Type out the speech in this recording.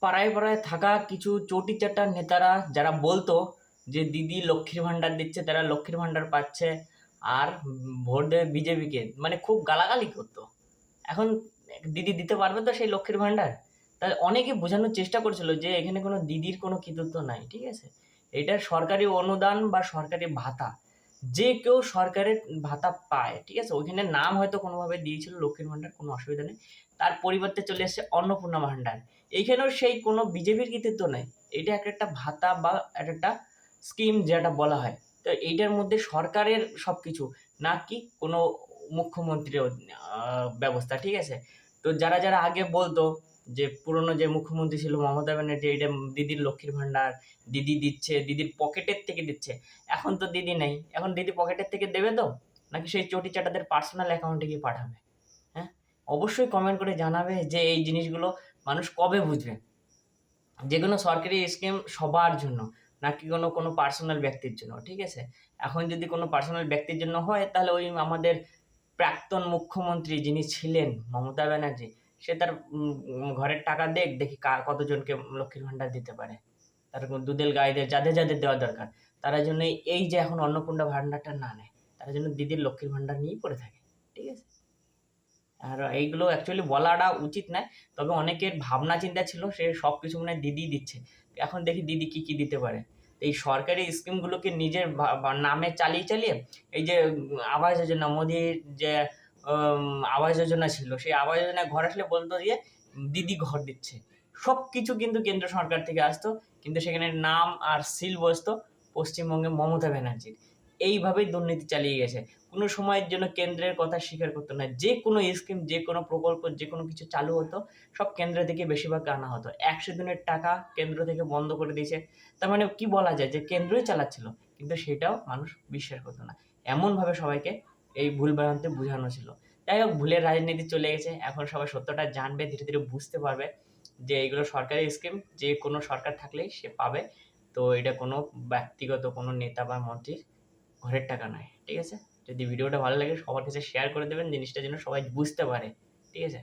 পাড়ায় পাড়ায় থাকা কিছু চটি চাটার নেতারা যারা বলতো যে দিদি লক্ষ্মীর ভান্ডার দিচ্ছে, তারা লক্ষ্মীর ভান্ডার পাচ্ছে আর ভোট দেবে বিজেপিকে, মানে খুব গালাগালি করতো। এখন দিদি দিতে পারবে তো সেই লক্ষ্মীর ভান্ডার? তাহলে অনেকে বোঝানোর চেষ্টা করছিল যে এখানে কোনো দিদির কোনো কৃতিত্ব নাই, ঠিক আছে? এটা সরকারি অনুদান বা সরকারি ভাতা, যে কেউ সরকারের ভাতা পায়, ঠিক আছে? ওইখানে নাম হয়তো কোনোভাবে দিয়েছিল লক্ষ্মীর ভান্ডার, কোনো অসুবিধা নেই। তার পরিবর্তে চলে এসেছে অন্নপূর্ণা ভান্ডার। এইখানেও সেই কোনো বিজেপির কৃতিত্ব নেই। এটা একটা ভাতা বা একটা স্কিম যেটা বলা হয়। তো এইটার মধ্যে সরকারের সবকিছু, নাকি কোনো মুখ্যমন্ত্রীর ব্যবস্থা, ঠিক আছে? তো যারা যারা আগে বলতো যে পুরনো যে মুখ্যমন্ত্রী ছিল মমতা ব্যানার্জি, এটা দিদির লক্ষ্মীর ভান্ডার, দিদি দিচ্ছে, দিদির পকেটের থেকে দিচ্ছে। এখন তো দিদি নেই, এখন দিদি পকেটের থেকে দেবে তো, নাকি সেই চটি চাটাদের পার্সোনাল অ্যাকাউন্টে গিয়ে পাঠাবে? হ্যাঁ, অবশ্যই কমেন্ট করে জানাবে যে এই জিনিসগুলো মানুষ কবে বুঝবে। যে কোনো সরকারি স্কিম সবার জন্য, নাকি কোনো পার্সোনাল ব্যক্তির জন্য, ঠিক আছে? এখন যদি কোনো পার্সোনাল ব্যক্তির জন্য হয়, তাহলে ওই আমাদের প্রাক্তন মুখ্যমন্ত্রী যিনি ছিলেন মমতা ব্যানার্জি, সে তার ঘরের টাকা দেখি কতজনকে লক্ষ্মীর ভান্ডার দিতে পারে। তার দুধেল গাইদের যাদের যাদের দেওয়া দরকার, তারা জন্য এই যে এখন অন্নপূর্ণা ভান্ডারটা না নেয়, তারা জন্য দিদির লক্ষ্মীর ভান্ডার নিয়েই পড়ে থাকে, ঠিক আছে? আর এইগুলো অ্যাকচুয়ালি বলাটা উচিত নয়। তবে অনেকের ভাবনা চিন্তা ছিল সে সবকিছু মনে হয় দিদিই দিচ্ছে। এখন দেখি দিদি কি দিতে পারে। এই সরকারি স্কিমগুলোকে নিজের নামে চালিয়ে চালিয়ে এই যে আবাস যোজনা, মোদির যে আবাস যোজনা ছিল, সেই আবাস যোজনায় ঘর আসলে বলতো যে দিদি ঘর দিচ্ছে। সবকিছু কিন্তু কেন্দ্র সরকার থেকে আসতো, কিন্তু সেখানে নাম আর সিল বসতো পশ্চিমবঙ্গে মমতা ব্যানার্জির। এইভাবেই দুর্নীতি চালিয়ে গেছে। কোনো সময়ের জন্য কেন্দ্রের কথা স্বীকার করতো না। যে কোনো স্কিম, যে কোনো প্রকল্প, যে কোনো কিছু চালু হতো, সব কেন্দ্র থেকে বেশিরভাগ আনা হতো। ১০০ দিনের টাকা কেন্দ্র থেকে বন্ধ করে দিয়েছে। তার মানে কি বলা যায় যে কেন্দ্রই চালাচ্ছিল। কিন্তু সেটাও মানুষ বিশ্বাস করতো না। এমনভাবে সবাইকে এই ভুল ভ্রান্তি বুঝানো ছিল। যাই হোক, ভুলের রাজনীতি চলে গেছে। এখন সবাই সত্যটা জানবে, ধীরে ধীরে বুঝতে পারবে যে এইগুলো সরকারি স্কিম, যে কোনো সরকার থাকলেই সে পাবে। তো এটা কোনো ব্যক্তিগত কোনো নেতা বা মন্ত্রীর ঘরের টাকা নয়, ঠিক আছে? যদি ভিডিওটা ভালো লাগে সবার কাছে শেয়ার করে দেবেন, জিনিসটা যেন সবাই বুঝতে পারে, ঠিক আছে?